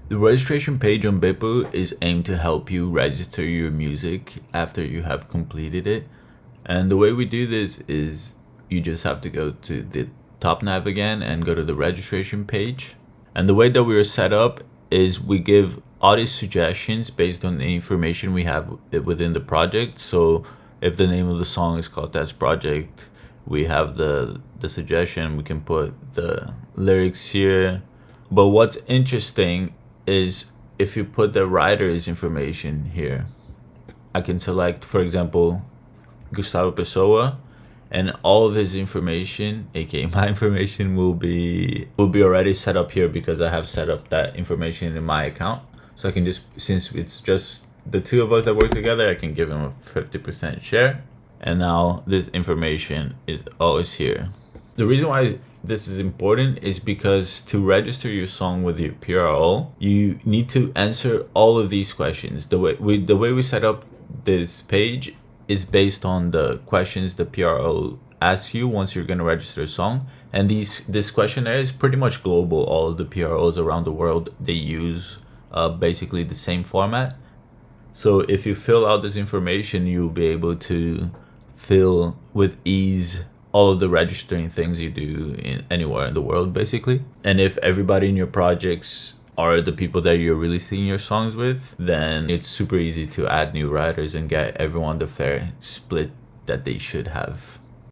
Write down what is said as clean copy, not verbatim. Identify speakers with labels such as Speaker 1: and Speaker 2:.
Speaker 1: The registration page on Bitbu is aimed to help you register your music after you have completed it. And the way we do this is you just have to go to the top nav again and go to the registration page. And the way that we are set up is we give artist suggestions based on the information we have within the project. So if the name of the song is called Test Project, we have the suggestion, we can put the lyrics here. But what's interesting is if you put the writer's information here, I can select, for example, Gustavo Pessoa, and all of his information, aka my information, will be already set up here because I have set up that information in my account. So I can just, since it's just the two of us that work together, I can give him a 50% share. And now this information is always here. The reason why this is important is because to register your song with your PRO, you need to answer all of these questions. The way we set up this page is based on the questions the PRO asks you once you're going to register a song. And this questionnaire is pretty much global. All of the PROs around the world, they use basically the same format. So if you fill out this information, you'll be able to fill with ease all of the registering things you do in anywhere in the world, basically. And if everybody in your projects are the people that you're releasing your songs with, then it's super easy to add new writers and get everyone the fair split that they should have.